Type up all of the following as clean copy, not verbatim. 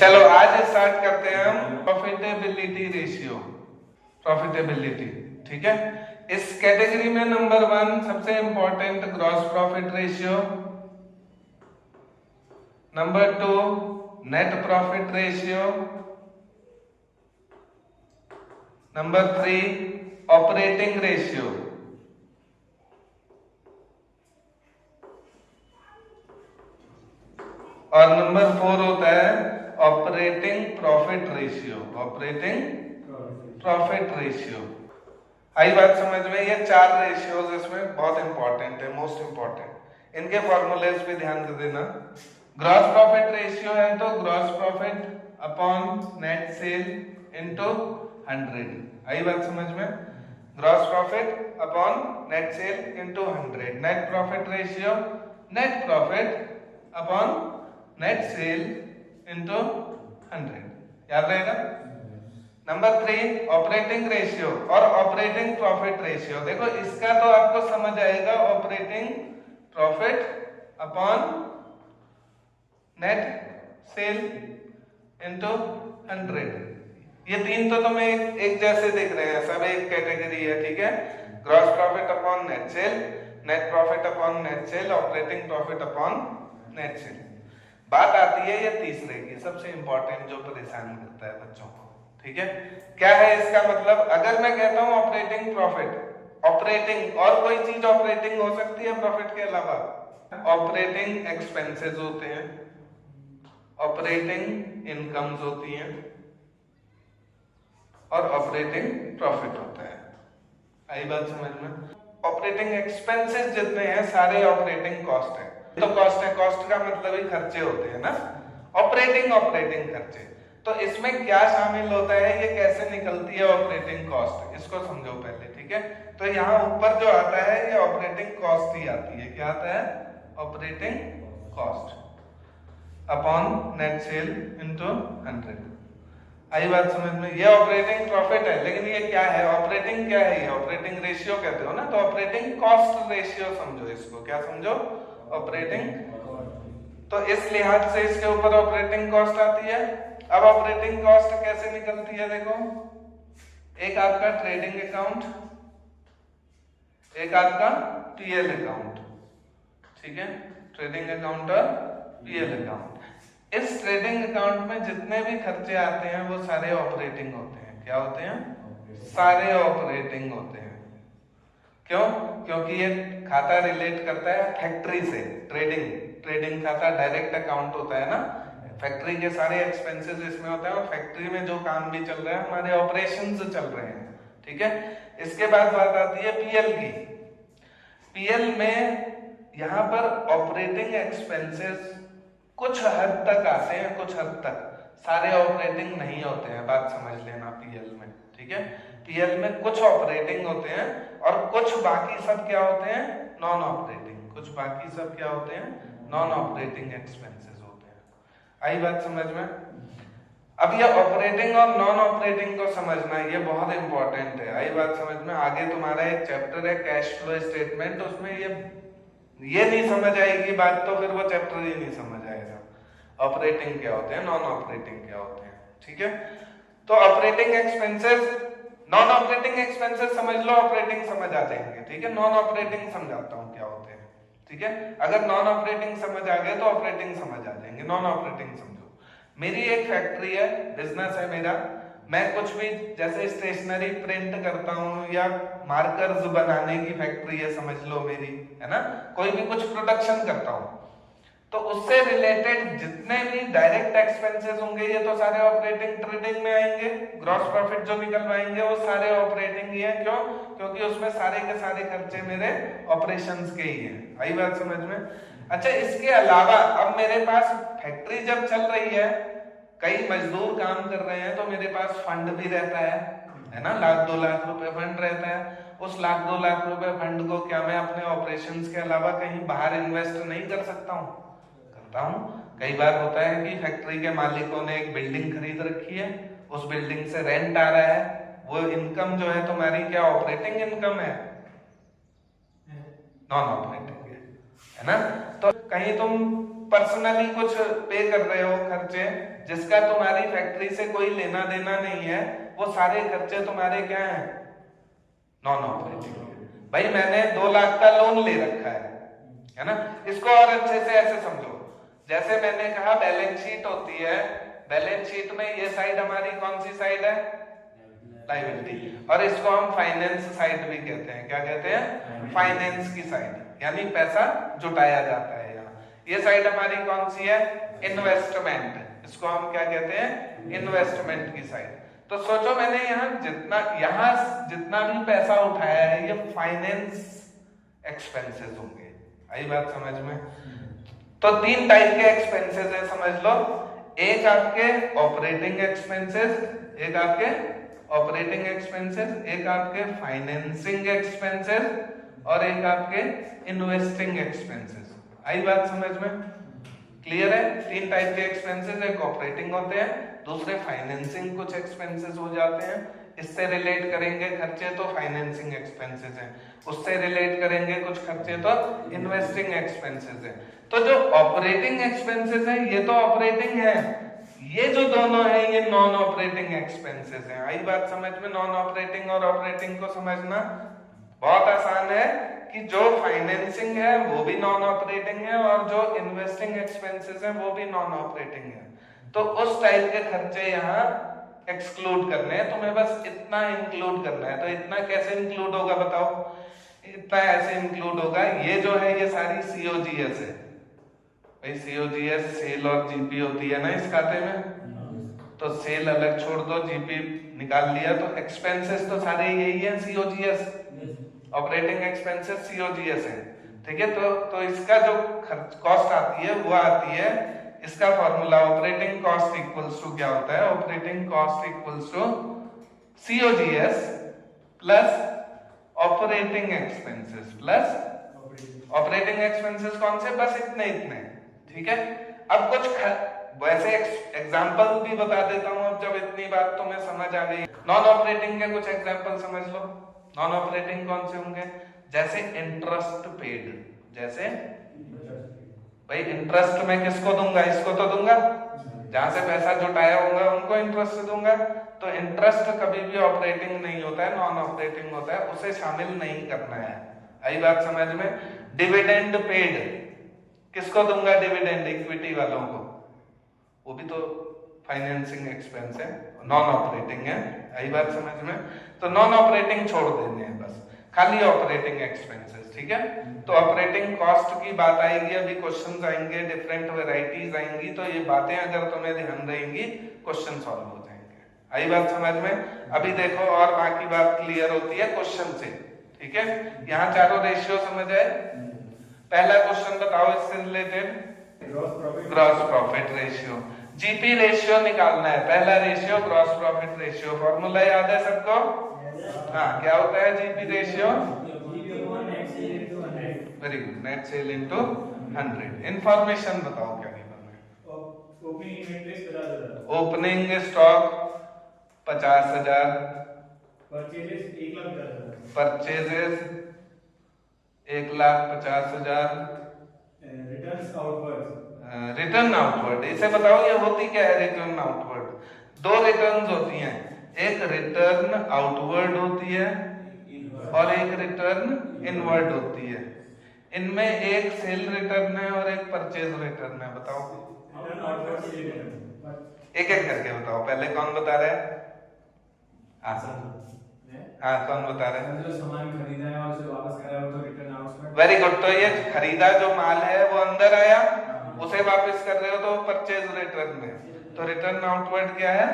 चलो आज स्टार्ट करते हैं हम प्रॉफिटेबिलिटी रेशियो। प्रॉफिटेबिलिटी, ठीक है। इस कैटेगरी में नंबर 1 सबसे important gross profit ratio, number 2 net profit ratio, number 3 operating ratio, और नंबर 4 होता है operating profit ratio. Operating profit ratio, आई बात समझ में? ये 4 रेशियोज इसमें बहुत इंपॉर्टेंट है, मोस्ट इंपॉर्टेंट। इनके फॉर्मूलेज पे ध्यान दे देना। ग्रॉस प्रॉफिट रेशियो है तो gross profit upon net cell into 100, आई बात समझ में? Gross profit upon net cell into 100। Net profit ratio net profit upon net cell into 100, याद रहेगा। नंबर 3 ऑपरेटिंग रेशियो और ऑपरेटिंग प्रॉफिट रेशियो। देखो इसका तो आपको समझ आएगा, operating profit upon net cell into 100। ये 3 तो तुम्हें एक जैसे दिख रहे हैं, सब एक कैटेगरी है, ठीक है। Gross profit upon net cell, net profit upon net cell, operating profit upon net cell. बात आती है ये तीसरे की, सबसे इंपॉर्टेंट, जो परेशान करता है बच्चों को, ठीक है। क्या है इसका मतलब? अगर मैं कहता हूं ऑपरेटिंग प्रॉफिट, ऑपरेटिंग और कोई चीज ऑपरेटिंग हो सकती है प्रॉफिट के अलावा? ऑपरेटिंग एक्सपेंसेस होते हैं, ऑपरेटिंग इनकम्स होती हैं, और ऑपरेटिंग प्रॉफिट होता है। आई बात समझ में? ऑपरेटिंग एक्सपेंसेस जितने हैं सारे ऑपरेटिंग कॉस्ट है। तो कॉस्ट है, कॉस्ट का मतलब ही खर्चे होते हैं ना, ऑपरेटिंग खर्चे। तो इसमें क्या शामिल होता है, ये कैसे निकलती है ऑपरेटिंग कॉस्ट, इसको समझो पहले, ठीक है। तो यहाँ ऊपर जो आता है ये ऑपरेटिंग कॉस्ट ही आती है। क्या आता है? Operating cost upon net cell into 100, आई बात समझ में? ये ऑपरेटिंग प्रॉफिट है, लेकिन ये क्या है? ऑपरेटिंग क्या है? ये ऑपरेटिंग रेशियो कहते हो ना, तो ऑपरेटिंग कॉस्ट रेशियो समझो इसको। क्या समझो? ऑपरेटिंग। तो इस लिहाज से इसके ऊपर ऑपरेटिंग कॉस्ट आती है। अब ऑपरेटिंग कॉस्ट कैसे निकलती है? देखो, एक आपका ट्रेडिंग अकाउंट, एक आपका पीएल अकाउंट, ठीक है। ट्रेडिंग अकाउंट और पीएल अकाउंट। इस ट्रेडिंग अकाउंट में जितने भी खर्चे आते हैं वो सारे ऑपरेटिंग होते हैं। क्या होते हैं? सारे ऑपरेटिंग होते हैं। क्यों? क्योंकि ये खाता रिलेट करता है फैक्ट्री से। ट्रेडिंग खाता डायरेक्ट अकाउंट होता है ना, फैक्ट्री के सारे एक्सपेंसेस इसमें होते हैं, और फैक्ट्री में जो काम भी चल रहा है हमारे ऑपरेशंस चल रहे हैं, ठीक है। इसके बाद बात आती है पीएल की। पीएल में यहां पर ऑपरेटिंग एक्सपेंसेस कुछ हद तक आते हैं, कुछ हद तक, सारे ऑपरेटिंग नहीं होते हैं, बात समझ लेना पीएल में, ठीक है। पीएल में कुछ ऑपरेटिंग होते हैं और कुछ बाकी सब क्या होते हैं? Non operating. कुछ बाकी सब क्या होते हैं? नॉन ऑपरेटिंग एक्सपेंसेस होते हैं। आई बात समझ में? अब ये ऑपरेटिंग और नॉन ऑपरेटिंग को समझना, ये बहुत इंपॉर्टेंट है। आई बात समझ में? आगे तुम्हारा एक चैप्टर है कैश फ्लो स्टेटमेंट, उसमें ये नहीं समझ आएगी बात तो फिर वो चैप्टर ही नहीं समझ आएगा। ऑपरेटिंग क्या होते हैं, नॉन ऑपरेटिंग क्या होते हैं, ठीक है। तो operating expenses, non operating expenses समझ लो, ऑपरेटिंग समझ आ जाएंगे, ठीक है। नॉन ऑपरेटिंग समझाता हूं क्या होते हैं, ठीक है। अगर नॉन ऑपरेटिंग समझ आ गए तो ऑपरेटिंग समझ आ जाएंगे। नॉन ऑपरेटिंग समझो, मेरी एक फैक्ट्री है, बिजनेस है मेरा, मैं कुछ भी जैसे स्टेशनरी प्रिंट करता हूँ या मार्कर्स बनाने की फैक्ट्री है समझ लो मेरी, है ना। कोई भी कुछ प्रोडक्शन करता हूँ तो उससे रिलेटेड जितने भी डायरेक्ट एक्सपेंसेस होंगे ये तो सारे ऑपरेटिंग ट्रेडिंग में आएंगे। ग्रॉस प्रॉफिट जो निकलवाएंगे वो सारे ऑपरेटिंग ही है। क्यों? क्योंकि उसमें सारे के सारे खर्चे मेरे ऑपरेशंस के ही हैं। आई बात समझ में? अच्छा, इसके अलावा अब मेरे पास फैक्ट्री जब चल रही है, कई मजदूर काम कर रहे हैं, तो मेरे पास फंड भी रहता है ना, 1-2 लाख रुपए फंड रहता है। उस 1-2 लाख रुपए फंड को क्या मैं अपने ऑपरेशंस के अलावा कहीं बाहर इन्वेस्ट नहीं कर सकता हूँ? करता हूँ। कई बार होता है कि फैक्ट्री के मालिकों ने एक बिल्डिंग खरीद रखी है, उस बिल्डिंग से रेंट आ रहा है, वो इनकम जो है तुम्हारी क्या ऑपरेटिंग इनकम है? नॉन ऑपरेटिंग है ना। तो कहीं तुम पर्सनली कुछ पे कर रहे हो खर्चे जिसका तुम्हारी फैक्ट्री से कोई लेना देना नहीं है, वो सारे खर्चे तुम्हारे क्या हैं? Non operating. भाई मैंने 2 लाख का लोन ले रखा है ना। इसको और अच्छे से ऐसे समझो, जैसे मैंने कहा बैलेंस शीट होती है, बैलेंस शीट में ये साइड हमारी कौन सी साइड है? लायबिलिटी। और इसको हम फाइनेंस साइड भी कहते हैं। क्या कहते हैं? फाइनेंस की साइड, यानी पैसा जुटाया जाता है। यहाँ ये साइड हमारी कौन सी है? इन्वेस्टमेंट। इसको हम क्या कहते हैं? इन्वेस्टमेंट की साइड। तो सोचो मैंने यहाँ जितना भी पैसा उठाया है ये फाइनेंस एक्सपेंसेस होंगे। आई बात समझ में? तो 3 टाइप के एक्सपेंसेस है, समझ लो। एक आपके ऑपरेटिंग एक्सपेंसेस, एक आपके ऑपरेटिंग एक्सपेंसेस, एक आपके फाइनेंसिंग एक्सपेंसेस और एक आपके इन्वेस्टिंग एक्सपेंसेस। आई बात समझ में? क्लियर है? 3 टाइप के एक्सपेंसेस, एक ऑपरेटिंग होते हैं, दूसरे फाइनेंसिंग कुछ एक्सपेंसेस हो जाते हैं, इससे रिलेट करेंगे खर्चे तो फाइनेंसिंग एक्सपेंसेस हैं, उससे रिलेट करेंगे कुछ खर्चे तो इन्वेस्टिंग एक्सपेंसेस हैं। तो जो ऑपरेटिंग एक्सपेंसेस है ये तो ऑपरेटिंग है, ये जो दोनों है ये नॉन ऑपरेटिंग एक्सपेंसेस हैं। आई बात समझ में? नॉन ऑपरेटिंग और ऑपरेटिंग को समझना बहुत आसान है कि जो फाइनेंसिंग है वो भी नॉन ऑपरेटिंग है और जो इन्वेस्टिंग एक्सपेंसेस है वो भी नॉन ऑपरेटिंग है। तो उस टाइप के खर्चे यहाँ एक्सक्लूड करने हैं, तुम्हें बस इतना इंक्लूड करना है। तो इतना कैसे इंक्लूड होगा बताओ? इतना ऐसे इंक्लूड होगा, ये जो है ये सारी सीओजीएस है। भाई सीओजीएस सेल और जीपी होती है ना इस खाते में, तो सेल अलग छोड़ दो, जीपी निकाल लिया, तो एक्सपेंसेस तो सारे यही है सीओजीएस, ऑपरेटिंग एक्सपेंसेस सीओजीएस है। ठीक है, तो इसका जो कॉस्ट आती है वो आती है, इसका formula operating cost equals to क्या होता है? Operating cost equals to COGS plus operating expenses plus operating expenses कौन से? बस इतने। ठीक है, अब कुछ वैसे एग्जांपल भी बता देता हूं। अब जब इतनी बात तुम्हें समझ आ गई, नॉन ऑपरेटिंग के कुछ एग्जांपल समझ लो। नॉन ऑपरेटिंग कौन से होंगे? जैसे इंटरेस्ट पेड। जैसे भाई इंटरेस्ट मैं किसको दूंगा? इसको तो दूंगा, जहां से पैसा जुटाया होगा उनको इंटरेस्ट दूंगा। तो इंटरेस्ट कभी भी ऑपरेटिंग नहीं होता है, नॉन ऑपरेटिंग होता है, उसे शामिल नहीं करना है। आई बात समझ में? डिविडेंड पेड किसको दूंगा? डिविडेंड इक्विटी वालों को, वो भी तो फाइनेंसिंग एक्सपेंस है, नॉन ऑपरेटिंग है। आई बात समझ में? तो नॉन ऑपरेटिंग छोड़ देने हैं, बस खाली ऑपरेटिंग एक्सपेंसेस। ठीक है, तो ऑपरेटिंग कॉस्ट की बात आएगी, अभी क्वेश्चंस आएंगे, डिफरेंट वैरायटीज आएंगी, तो ये बातें अगर तुम्हें ध्यान रहेंगी क्वेश्चन सॉल्व हो जाएंगे। आई बात समझ में? अभी देखो और बाकी बात क्लियर होती है क्वेश्चन से। ठीक है, यहाँ चारों रेशियो समझ आए? पहला क्वेश्चन बताओ इससे related, gross profit ratio. GP ratio निकालना है, पहला ratio gross profit ratio. Formula याद है सबको? हाँ, क्या होता है GP ratio? Very good, net cell into 100। Information बताओ क्या गिवन है? Opening stock 50,000, purchases 1,50,000, return outward. इसे बताओ ये होती क्या है रिटर्न आउटवर्ड? 2 रिटर्न्स होती हैं, एक रिटर्न आउटवर्ड होती है और एक रिटर्न इनवर्ड होती है। इनमें एक सेल रिटर्न है और एक परचेज रिटर्न है। बताओ एक एक करके बताओ। पहले कौन बता रहा है? हाँ, कौन बता रहे हैं? जो सामान खरीदा है और उसे वापस कराया हो तो रिटर्न आउटवर्ड। Very good. तो ये खरीदा जो माल है वो अंदर आया, उसे वापस कर रहे हो तो परचेज रिटर्न में। तो रिटर्न आउटवर्ड क्या है?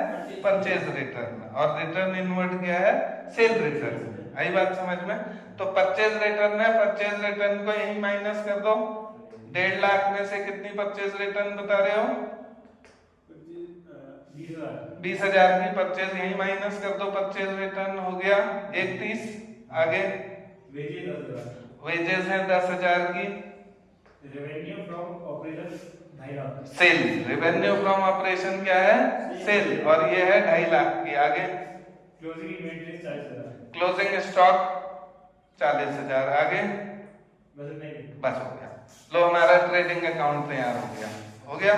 Purchase return. और रिटर्न इनवर्ड क्या है? Sale return. आई बात समझ में? तो परचेज रिटर्न है, परचेज रिटर्न को यही माइनस कर दो। 1.5 लाख में से कितनी परचेज रिटर्न बता रहे हो? 20,000 की परचेज, यही माइनस कर दो, परचेज रिटर्न हो गया 31। आगे वेजेस है 10,000 की, revenue from operation 2.5 lakh, sale, revenue from operation क्या है? सेल, और ये है 2.5 लाख की। आगे क्लोजिंग इन्वेंटरी 40,000, क्लोजिंग स्टॉक 40,000। आगे बस नहीं, बस हो गया। लो हमारा ट्रेडिंग अकाउंट तैयार हो गया।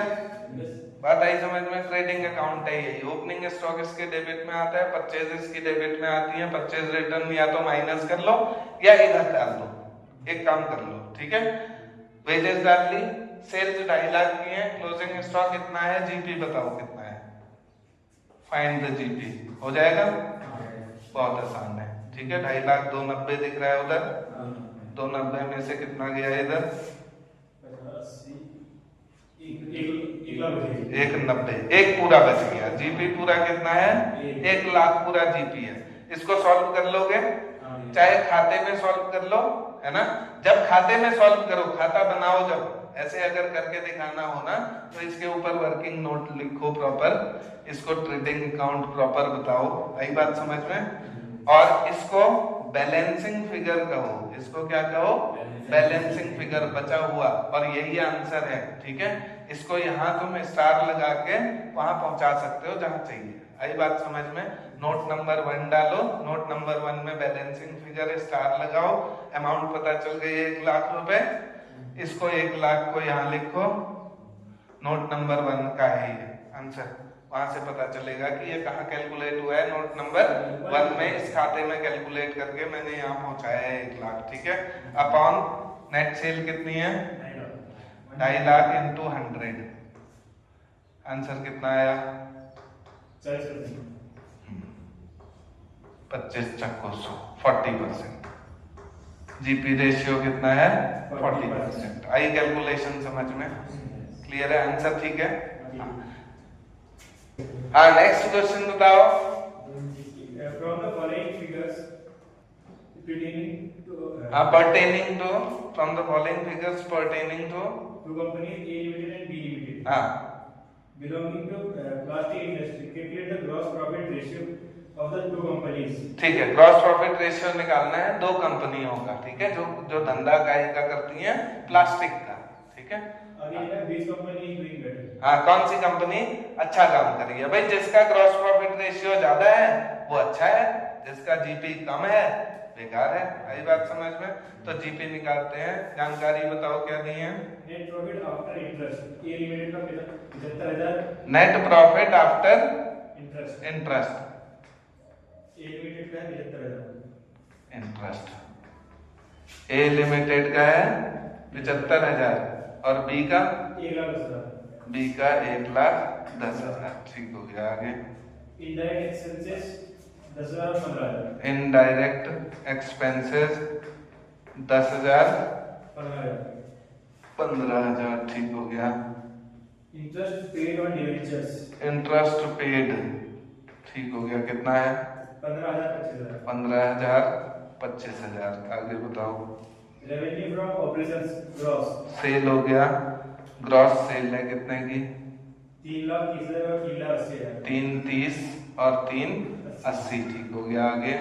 बात आई समझ में? ट्रेडिंग अकाउंट है यही। ओपनिंग स्टॉक इसके डेबिट में आता है, परचेज इसकी डेबिट में आती है। परचेज रिटर्न या तो माइनस कर लो या इधर डाल दो, एक काम कर लो, ठीक है। वेजेस डाल ली, सेल्स 2.5 लाख की है, क्लोजिंग स्टॉक कितना है, जीपी बताओ कितना है, फाइंड द जीपी। हो जाएगा? बहुत आसान है, ठीक है। 2.5 लाख 290 दिख रहा है उधर, 290 में से कितना गया इधर, 190, एक पूरा बच गया। जीपी पूरा कितना है, 1 लाख पूरा जीपी है। इसको सॉल्व कर लोगे, चाहे खाते में सॉल्व कर लो, है ना। जब खाते में सॉल्व करो, खाता बनाओ, जब ऐसे अगर करके दिखाना हो ना, तो इसके ऊपर वर्किंग नोट लिखो प्रॉपर, इसको ट्रेडिंग अकाउंट प्रॉपर बताओ। आई बात समझ में? और इसको बैलेंसिंग फिगर कहो। इसको क्या कहो? बैलेंसिंग फिगर, बचा हुआ, और यही आंसर है, ठीक है। इसको यहाँ तुम स्टार लगा के वहां पहुंचा सकते हो जहां चाहिए। आई बात समझ में? नोट नंबर 1 डालो, नोट नंबर 1 में बैलेंसिंग फिगर स्टार लगाओ, अमाउंट पता चल गई 1 लाख रुपए। इसको 1 लाख को यहाँ लिखो, नोट नंबर 1 का है ये आंसर, वहां से पता चलेगा कि ये कहाँ कैलकुलेट हुआ है। नोट नंबर 1 में इस खाते में कैलकुलेट करके मैंने यहाँ पहुंचाया है 1 लाख, ठीक है। अपॉन नेट सेल कितनी है, 2.5 लाख इंटू 100, आंसर कितना आया, 25 चक्को 100, 40%। जीपी रेशियो कितना है, 40%। आई कैलकुलेशन समझ में? क्लियर है? आंसर ठीक है। हाँ, नेक्स्ट क्वेश्चन बताओ। From the following figures pertaining to pertaining to, from the following figures pertaining to two companies A Limited and B Limited हाँ belonging to plastic industry, calculate the gross profit ratio of the two companies। ठीक है, gross profit ratio निकालना है दो कंपनियों का, ठीक है, जो धंधा का करती हैं प्लास्टिक का, ठीक है। This company is doing better। हाँ, कौन सी कंपनी अच्छा काम कर रही है भाई? जिसका ग्रॉस प्रॉफिट रेशियो ज्यादा है वो अच्छा है, जिसका जीपी कम है बेकार है। आई बात समझ में? तो जीपी निकालते हैं। जानकारी बताओ क्या दी है। नेट प्रॉफिट आफ्टर इंटरेस्ट ए लिमिटेड का 75,000। नेट प्रॉफिट आफ्टर इंटरेस्ट ए लिमिटेड का 75,000। इंटरेस्ट ए लिमिटेड का है 75,000 और बी का 1,10,000। बी का 1,10,000। ठीक हो गया, आगे। इनडायरेक्ट एक्सपेंसेस 10,000 और 15,000। Indirect expenses 10,000 15,000। ठीक हो गया। Interest paid on debentures, interest paid, ठीक हो गया, कितना है 15,000 15,000 25,000। आगे बताओ। Revenue from operations gross sale हो गया, ग्रॉस सेल है कितने की 3,30,000 और 3,80,000। 330 और 380। ठीक हो गया, आगे।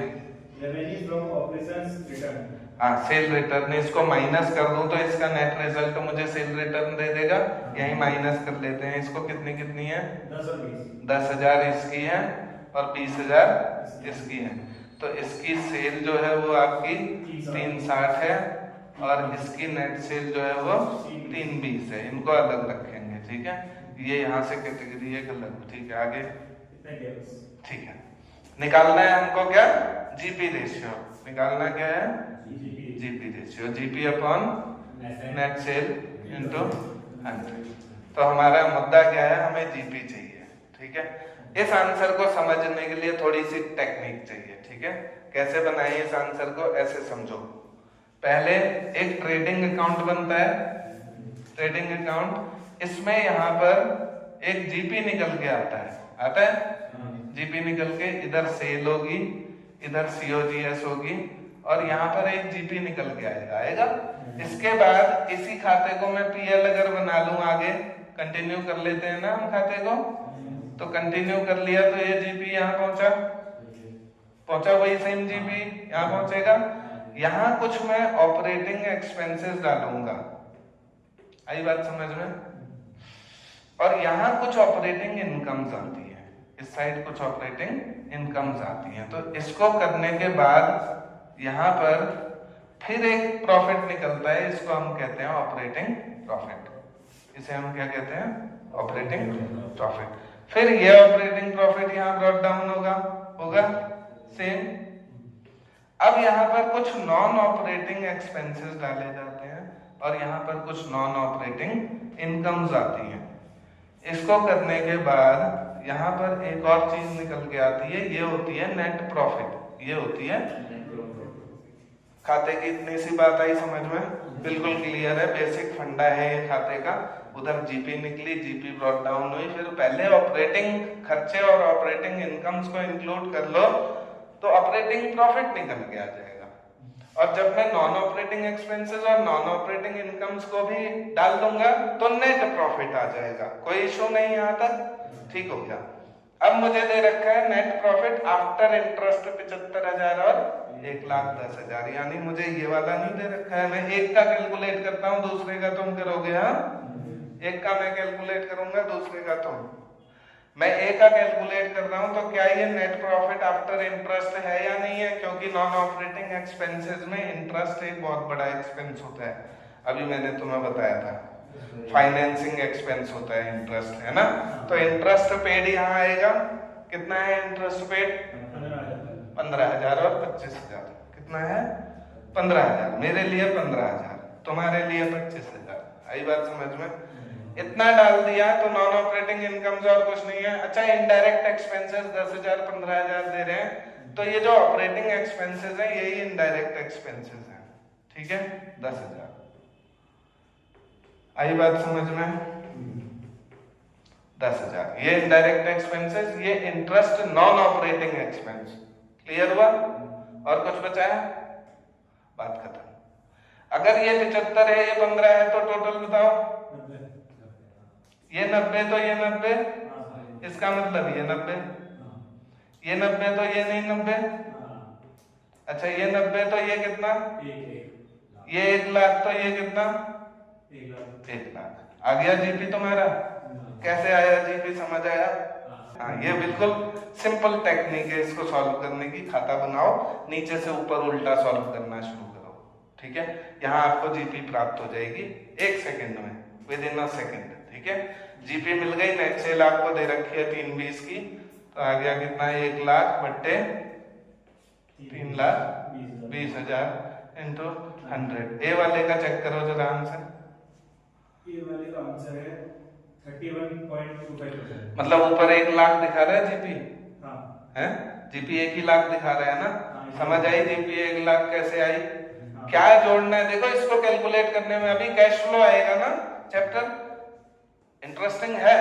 रेवेन्यू फ्रॉम ऑपरेशंस रिटर्न, हाँ, सेल रिटर्न, इसको माइनस कर दूं तो इसका नेट रिजल्ट मुझे सेल रिटर्न दे देगा। यही माइनस कर लेते हैं। इसको कितनी कितनी है 10 और 20। 10,000 इसकी है और 20,000 इसकी है। तो इसकी सेल जो है वो आपकी 360 है और इसकी नेट सेल जो है वो 320 है। इनको अलग रखेंगे, ठीक है। ये यहाँ से कैटेगरी एक अलग, ठीक है। आगे ठीक है, निकालना है हमको क्या, जीपी रेशियो निकालना क्या है, GP ratio, GP upon net cell into 100। तो हमारा मुद्दा क्या है, हमें जीपी चाहिए, ठीक है। इस आंसर को समझने के लिए थोड़ी सी टेक्निक चाहिए, ठीक है। कैसे बनाएं इस आंसर को, ऐसे समझो। पहले एक ट्रेडिंग अकाउंट बनता है, ट्रेडिंग अकाउंट, इसमें यहाँ पर एक जीपी निकल के आता है जीपी निकल के इधर सेल होगी, इधर सीओजीएस होगी और यहाँ पर एक जीपी निकल के आएगा। इसके बाद इसी खाते को मैं पीएल अगर बना लूं, आगे कंटिन्यू कर लेते हैं ना हम खाते को, तो कंटिन्यू कर लिया तो ये जीपी यहाँ पहुंचा, वही सेम जीपी यहाँ पहुंचेगा। यहाँ कुछ मैं ऑपरेटिंग एक्सपेंसेस डालूंगा, आई बात समझ में। और यहाँ कुछ ऑपरेटिंग इनकम्स आती है, इस साइड कुछ ऑपरेटिंग इनकम्स आती हैं। तो इसको करने के बाद यहाँ पर फिर एक प्रॉफिट निकलता है, इसको हम कहते हैं ऑपरेटिंग प्रॉफिट। इसे हम क्या कहते हैं? Operating profit. फिर ये ऑपरेटिंग प्रॉफिट यहाँ ब्रॉट डाउन होगा सेम। अब यहाँ पर कुछ नॉन ऑपरेटिंग एक्सपेंसेस डाले जाते हैं और यहाँ पर कुछ नॉन ऑपरेटिंग इनकम्स आती हैं। इसको करने के बाद यहाँ पर एक और चीज निकल के आती है, ये होती है नेट प्रॉफिट। ये होती है खाते की। इतनी सी बात आई समझ में? बिल्कुल क्लियर है, बेसिक फंडा है ये खाते का। उधर जीपी निकली, जीपी ब्रॉट डाउन हुई, फिर पहले ऑपरेटिंग खर्चे और ऑपरेटिंग इनकम्स को इंक्लूड कर लो तो ऑपरेटिंग प्रॉफिट निकल के आ जाएगा। और जब मैं नॉन ऑपरेटिंग एक्सपेंसेस और नॉन ऑपरेटिंग इनकम्स को भी डाल दूंगा तो नेट प्रॉफिट आ जाएगा। कोई इशू नहीं यहाँ तक? ठीक हो गया। अब मुझे दे रखा है नेट प्रॉफिट आफ्टर इंटरेस्ट 75,000 और 1,10,000, यानी मुझे ये वाला नहीं दे रखा है। मैं एक का कैलकुलेट करता हूँ, दूसरे का तुम करोगे। हाँ, एक का मैं कैलकुलेट करूंगा, दूसरे का तुम। मैं ए का कैलकुलेट कर रहा हूं तो क्या ये नेट प्रॉफिट आफ्टर इंटरेस्ट है या नहीं है? क्योंकि नॉन ऑपरेटिंग एक्सपेंसेस में इंटरेस्ट एक बहुत बड़ा एक्सपेंस होता है। अभी मैंने तुम्हें बताया था फाइनेंसिंग एक्सपेंस होता है इंटरेस्ट, है ना? तो इंटरेस्ट पेड यहाँ आएगा। कितना है इंटरेस्ट पेड? 15,000 और 25,000। कितना है? 15,000। मेरे लिए 15,000, तुम्हारे लिए 25,000। आई बात समझ में? इतना डाल दिया तो नॉन ऑपरेटिंग इनकम्स और कुछ नहीं है। अच्छा, इनडायरेक्ट एक्सपेंसेस 10,000 15,000 दे रहे हैं, तो ये जो ऑपरेटिंग एक्सपेंसेस है यही इनडायरेक्ट एक्सपेंसेस है। ठीक है, 10,000। आई बात समझ में? 10,000 ये इनडायरेक्ट एक्सपेंसेस, ये interest non operating expense. Clear हुआ? और कुछ बचा है? बात खत्म। अगर ये 75 है, ये 15 है, तो टोटल बताओ। ये 90 तो ये 90, इसका मतलब ये 90, ये 90 तो ये नहीं 90। अच्छा, ये 90 तो ये कितना? ये 1,00,000 तो ये कितना? 1,00,000। आ गया जीपी तुम्हारा? कैसे आया जीपी, समझ आया? हाँ, ये बिल्कुल सिंपल टेक्निक है इसको सॉल्व करने की। खाता बनाओ, नीचे से ऊपर उल्टा सॉल्व करना शुरू करो। ठीक है, यहाँ आपको जीपी प्राप्त हो जाएगी 1 सेकेंड में, विद इन अ सेकेंड। ठीक है, जीपी मिल गई। नेट सेल आपको दे रखी है 320 की, तो आ गया कितना? 1,00,000 बट्टे 3,20,000 इंटू 100। ए वाले का चेक करो जरा आंसर। ए वाले का आंसर है 31.25%। मतलब ऊपर 1,00,000 दिखा रहा है जीपी। हाँ, है जीपी 1,00,000 दिखा रहा है ना? समझ आई जीपी 1,00,000 कैसे आई? क्या जोड़ना है देखो इसको कैलकुलेट करने में। अभी कैश फ्लो आएगा ना चैप्टर, इंटरेस्टिंग है।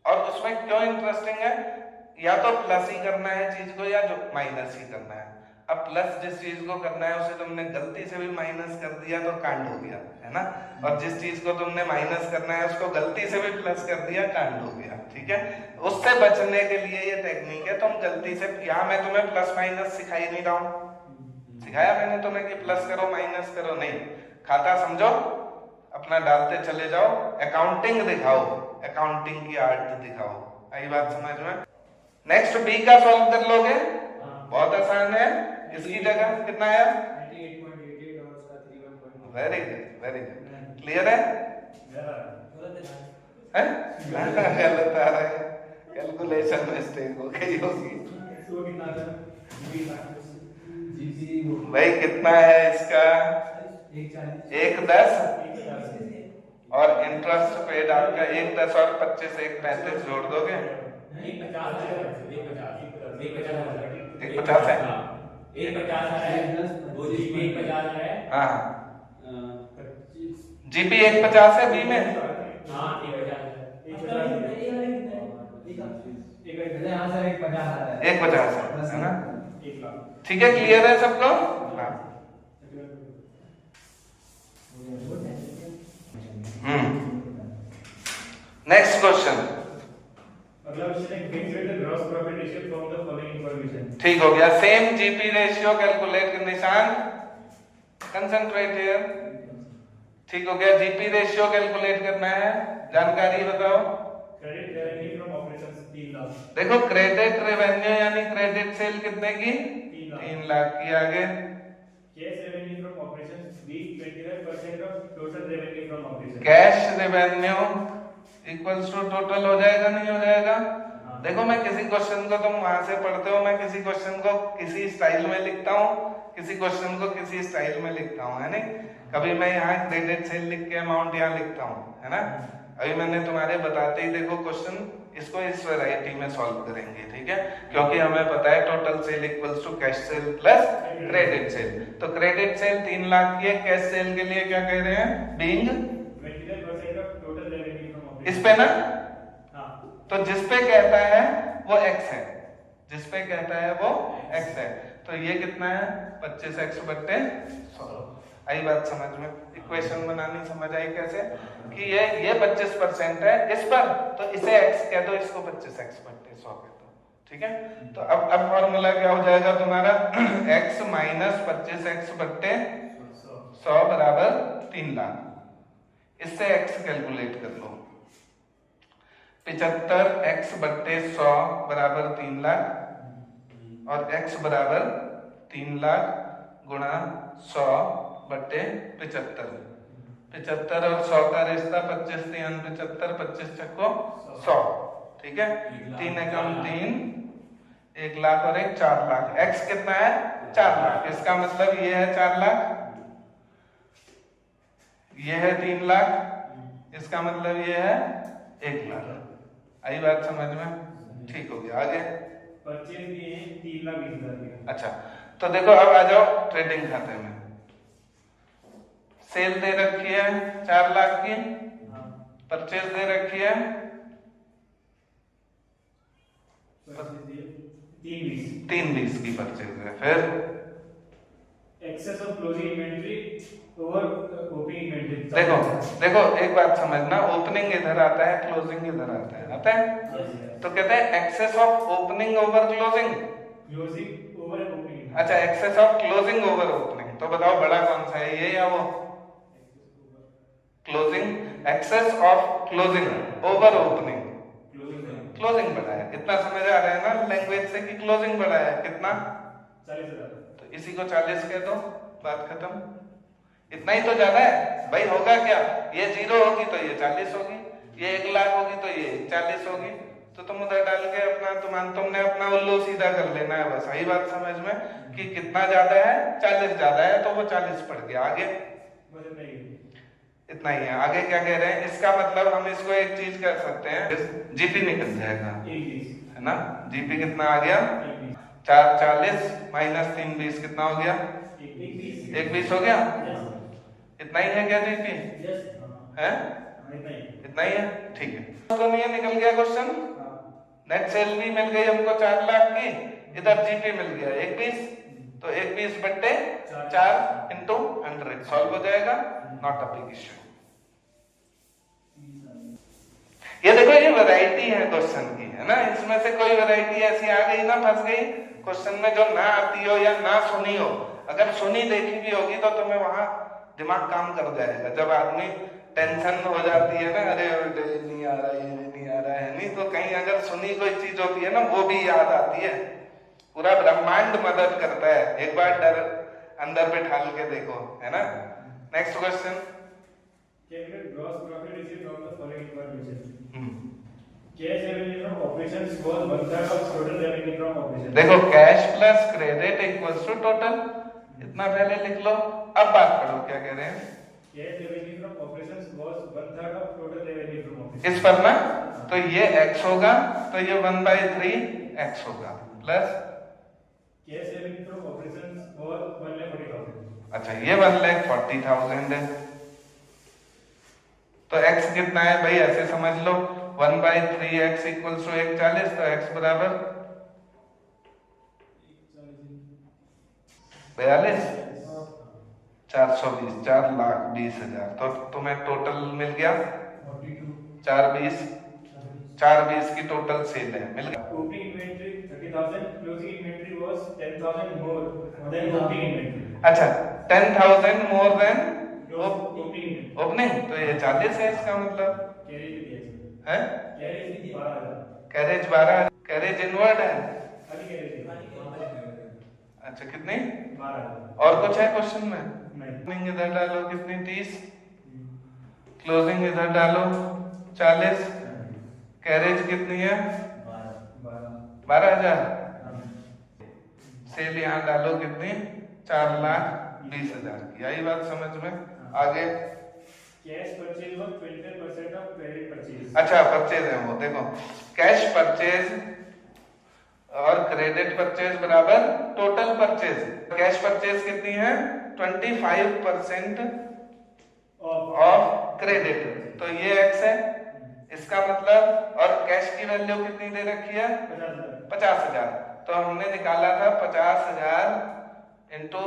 और उसमें क्यों इंटरेस्टिंग है? या तो प्लस ही करना है चीज को या जो माइनस ही करना है। अब प्लस जिस चीज को करना है उसे तुमने गलती से भी माइनस कर दिया तो कांड हो गया, है ना? और जिस चीज को तुमने माइनस करना है उसको गलती से भी प्लस कर दिया, कांड हो गया। ठीक है, उससे बचने के लिए ये टेक्निक है। तुम गलती से, यहाँ मैं तुम्हें प्लस माइनस सिखाई नहीं रहा हूं। सिखाया मैंने तुम्हें कि प्लस करो माइनस करो? नहीं। खाता समझो, अपना डालते चले जाओ, अकाउंटिंग दिखाओ, अकाउंटिंग की आर्ट दिखाओ। आई बात समझ में? नेक्स्ट बी का सॉल्व कर लोगे, बहुत आसान है। इसकी जगह कितना आया? 98.88 और उसका 31.1। Very good, very good. Clear है? गलत आ रहा है, कैलकुलेशन मिस्टेक हो गई होगी। भाई कितना है इसका? 1,10 और इंटरेस्ट पेड आपका 1,10 और 25 1,35 जोड़ दोगे? 1,50 है। 1,50 है। 1,50 है, वो जीपी 1,50 है। हाँ, जीपी 1,50 है बी में। हाँ, 1,50 है। 1,50 है ना? ठीक है, क्लियर है सबको? Next question. अगला क्वेश्चन है calculate the gross profit ratio from the following information. ठीक हो गया। सेम जीपी रेशियो कैलकुलेट कर, निशान कंसंट्रेट हियर। ठीक हो गया, जीपी रेशियो कैलकुलेट करना है। जानकारी बताओ। Credit revenue from operations 3,00,000। देखो क्रेडिट रेवेन्यू यानी क्रेडिट सेल कितने की? 3,00,000 की। आगे cash revenue cash revenue equals to total हो जाएगा, नहीं हो जाएगा? देखो मैं किसी क्वेश्चन को, तुम वहां से पढ़ते हो, मैं किसी क्वेश्चन को किसी स्टाइल में लिखता हूँ, किसी क्वेश्चन को किसी स्टाइल में लिखता हूँ, है नहीं? कभी मैं यहाँ क्रेडिट सेल लिख के अमाउंट यहाँ लिखता हूँ, है ना? अभी मैंने तुम्हारे बताते ही देखो क्वेश्चन इसको इस वैरायटी में सॉल्व करेंगे, ठीक है? क्योंकि हमें पता है total sale equals to cash sale plus credit sale. तो क्रेडिट सेल 3 लाख की है, कैश सेल के लिए क्या कह रहे हैं? Being 25% of total revenue from operation. इस पे ना, हां, तो जिस पे कहता है वो x है, जिस पे कहता है वो x है। तो ये कितना है? 25x बट्टे 100। आई बात समझ में? इक्वेशन बनानी समझ आई कैसे? कि ये 25% है इस पर, तो इसे x कह दो, इसको 25x बट्टे 100 कह दो, ठीक है? तो अब फॉर्मूला क्या हो जाएगा तुम्हारा? x माइनस 25x बट्टे 100 बराबर 3 लाख। इससे x कैलकुलेट कर लो। 75x बट्टे 100 बराबर 3 लाख और x बराबर 3 लाख गुणा 100 बट्टे 75। 75 और 100 का रिश्ता 25 3 75, 25 छक्को 100, ठीक है? 3 एकम 3, 1 लाख और 1 4 लाख। x कितना है? 4 लाख। इसका मतलब ये है 4 लाख, ये है 3 लाख, इसका मतलब ये है 1 लाख। आई बात समझ में? ठीक हो गया। आगे परचेज भी 3,20,000 अच्छा, तो देखो अब आ जाओ ट्रेडिंग खाते में। सेल दे रखी है 4 लाख की, परचेज दे रखी है 320 की परचेज है। फिर excess of closing inventory over opening inventory. देखो एक बात समझना, ओपनिंग इधर आता है, क्लोजिंग इधर आता है? तो कहते हैं excess of opening over closing. Closing over opening. अच्छा, excess of closing over opening. तो बताओ बड़ा कौन सा है, ये या वो? Closing, excess of closing over opening. Closing बड़ा है, इतना समझ आ रहा है ना लैंग्वेज से कि क्लोजिंग बड़ा है। कितना? 40,000। तो इसी को 40 कह दो, बात खत्म। इतना ही तो ज्यादा है भाई। होगा क्या? ये 0 होगी तो ये 40 होगी, ये 1 लाख होगी तो ये 40 होगी। तो तुम उधर डाल के अपना तुमने अपना उल्लू सीधा कर लेना है बस। सही बात समझ में कि कितना ज्यादा है? 40 ज्यादा है तो वो 40 पड़ गया। आगे इतना ही है। आगे क्या कह रहे हैं? इसका मतलब हम इसको एक चीज कर सकते हैं, जीपी निकल जाएगा, है ना? जीपी कितना आ गया? 440 माइनस 320 कितना हो गया? 120 हो गया। इतना ही है क्या जीपी? है इतना ही है, ठीक है। तो ये निकल गया क्वेश्चन। नेट सेल भी मिल गई हमको 4 लाख की, इधर जीपी मिल गया 120, तो 120 बट्टे 4 इंटू 100 सॉल्व हो जाएगा। Not a big issue. ये देखो ये वैरायटी है क्वेश्चन की, है ना? इसमें से कोई वैरायटी ऐसी आ गई ना, फंस गई क्वेश्चन में, जो ना आती हो या ना सुनी हो। अगर सुनी देखी भी होगी तो तुम्हें वहां दिमाग काम कर जाएगा। जब आदमी टेंशन हो जाती है ना, अरे ये नहीं आ रहा, ये नहीं आ रहा है, नहीं तो कहीं अगर सुनी कोई चीज होती है ना, वो भी याद आती है। पूरा ब्रह्मांड मदद करता है। एक बार डर अंदर बिठा के देखो, है ना? Next question. Calculate gross profit received from the following information. Cash revenue from operations was 1/3 of total revenue from operations. देखो cash plus credit equals to total, इतना पहले लिख लो। अब बात करो क्या कह रहे हैं? Cash revenue from operations was 1/3 of total revenue from operations. इस पर ना, तो ये x होगा, तो ये 1/3 x होगा, plus Cash revenue from operations was 1,40,000. अच्छा ये 1,40,000 है। तो x कितना है भाई? ऐसे समझ लो 1/3 x इक्वल्स टू 140, तो x बराबर 42, 420, 4,20,000। तो तुम्हें टोटल मिल गया 420 की टोटल सेल है, मिल गया। Opening inventory 30,000. Closing inventory was 10,000 more than opening inventory. अच्छा 10,000 मोर देन Opening ओपनिंग, तो ये 40 है इसका मतलब, carriage भी दिया है? carriage भी 12,000. कैरेज 12, कैरेज इनवर्ड है। खाली carriage अच्छा कितनी? 12,000. और कुछ है क्वेश्चन में? नहीं. ओपनिंग इधर डालो, कितनी? 30, क्लोजिंग इधर डालो 40, कैरेज कितनी है 12,000, सेल यहाँ डालो कितनी 4,20,000 की। आई बात समझ में? आगे cash purchase was 25% of credit purchase। अच्छा परचेज है वो, देखो कैश परचेज और क्रेडिट परचेज बराबर टोटल परचेज। कैश परचेज कितनी है 25% ऑफ क्रेडिट, तो ये एक्स है इसका मतलब, और कैश की वैल्यू कितनी दे रखी है 50,000, तो हमने निकाला था 50,000 इंटू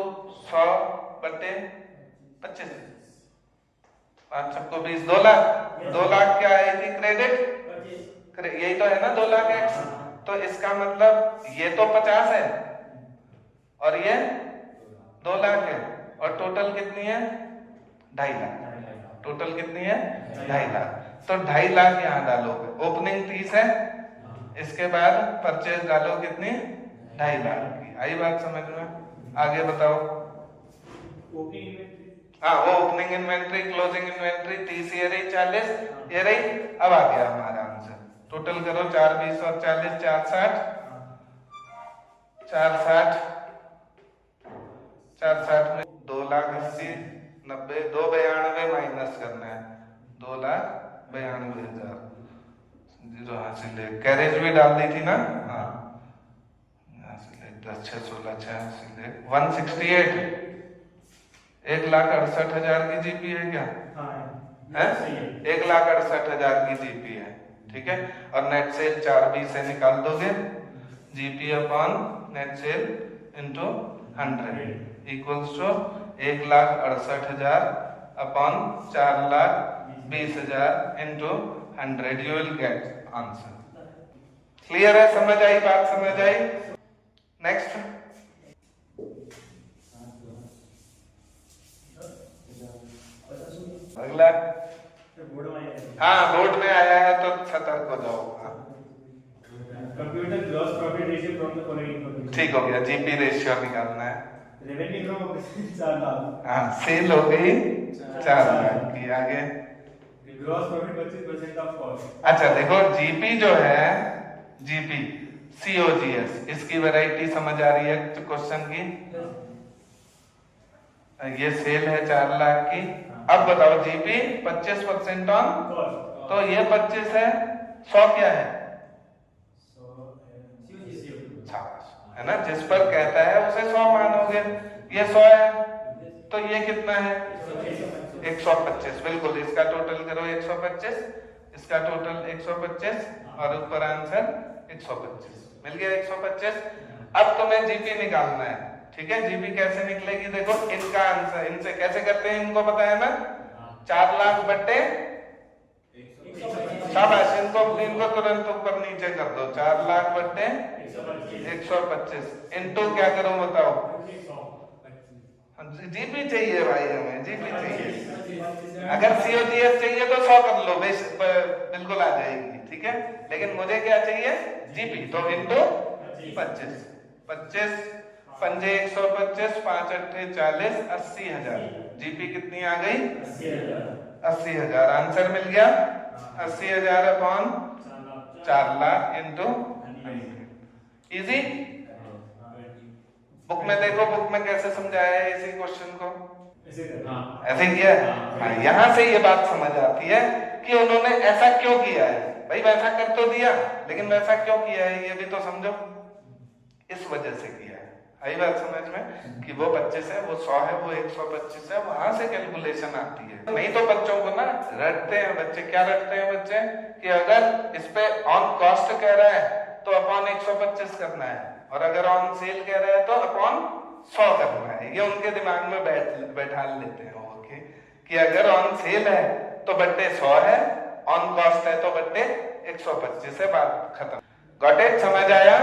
100/25, 5 सबको 20, 2 लाख। 2 लाख क्या आएगी क्रेडिट, यही तो है ना 2 लाख एक्स, तो इसका मतलब ये तो 50 है और ये 2 लाख है, और टोटल कितनी है 2.5 लाख। टोटल कितनी है 2.5 लाख, तो 2.5 लाख यहाँ डालोगे। ओपनिंग 30 है, इसके बाद परचेज डालो कितनी 2.5 लाख की। आई बात समझ में? आगे बताओ। हाँ वो ओपनिंग इन्वेंट्री, क्लोजिंग इन्वेंट्री 30 ये रही, 40 ये रही। अब आ गया हमारा आंसर, टोटल करो 4 20 और 40 460 में 2,80,90 292 माइनस करना है, 2,92,000 जीरो हासिल है। कैरेज भी डाल दी थी ना, हाँ 10 6 16 168, 1,68,000 की जीपी है क्या है? 1,68,000 की जीपी है, ठीक है। और नेट सेल 420 से निकाल दोगे, GP upon net sale into 100 equals to 1,68,000 upon 4,20,000 into 100, you will get answer. Clear है? समझ आई बात? समझ आई? नेक्स्ट अगला, हाँ बोर्ड में आया है तो सतर्क हो जाओ। Computer gross profit ratio from the following information. ठीक हो गया, जीपी रेशियो निकालना है। रेवेन्यू फ्रॉम 4 लाख, हाँ सेल हो गई 4 लाख की। आगे ग्रॉस प्रॉफिट 25% ऑफ कॉस्ट। अच्छा देखो जीपी जो है, जीपी COGS, इसकी वैरायटी समझ आ रही है क्वेश्चन की? ये सेल है 4 लाख की। अब बताओ जीपी 25% ऑन, तो ये 25 है, 100 क्या है है ना, जिस पर कहता है उसे 100 मानोगे। ये 100 है तो ये कितना है 125, बिल्कुल। इसका टोटल करो 125, इसका टोटल 125 और ऊपर आंसर 125 मिल गया 125। अब तुम्हें जीपी निकालना है, ठीक है। जीपी कैसे निकलेगी देखो, इनका आंसर इनसे कैसे करते हैं इनको पता है ना, 4 लाख बट्टे शाबाश, इनको तुरंत ऊपर नीचे कर दो, 4 लाख बट्टे 125 इनटू क्या करूं बताओ, जीपी चाहिए भाई, हमें जीपी चाहिए। अगर COGS चाहिए तो 100 कर लो, बिल्कुल आ जाएगी, ठीक है। लेकिन मुझे क्या चाहिए जीपी, तो इनटू 25 पंजे 125 5 8 40 80,000, जीपी कितनी आ गई 80,000। आंसर मिल गया 80,000 upon 4 lakh into easy. Book में देखो, बुक में कैसे समझाया है इसी क्वेश्चन को, ऐसे किया है। यहाँ से ये बात समझ आती है कि उन्होंने ऐसा क्यों किया है। भाई वैसा कर तो दिया, लेकिन वैसा क्यों किया है ये भी तो समझो, इस वजह से किया है। आई बात समझ में कि वो 25 है, वो 100 है, वो 125 है, वहां से कैलकुलेशन आती है। नहीं तो बच्चों को ना रटते हैं बच्चे, क्या रटते हैं बच्चे कि अगर इस पे ऑन कॉस्ट कह रहा है तो अपॉन 125 करना है, और अगर ऑन सेल कह रहा है तो अपॉन 100 करना है। ये उनके दिमाग में बैठा लेते हैं वो कि अगर ऑन सेल है तो बट्टे 100 है, ऑन कॉस्ट है तो बट्टे 125 है, बात खत्म। Got it? समझ आया?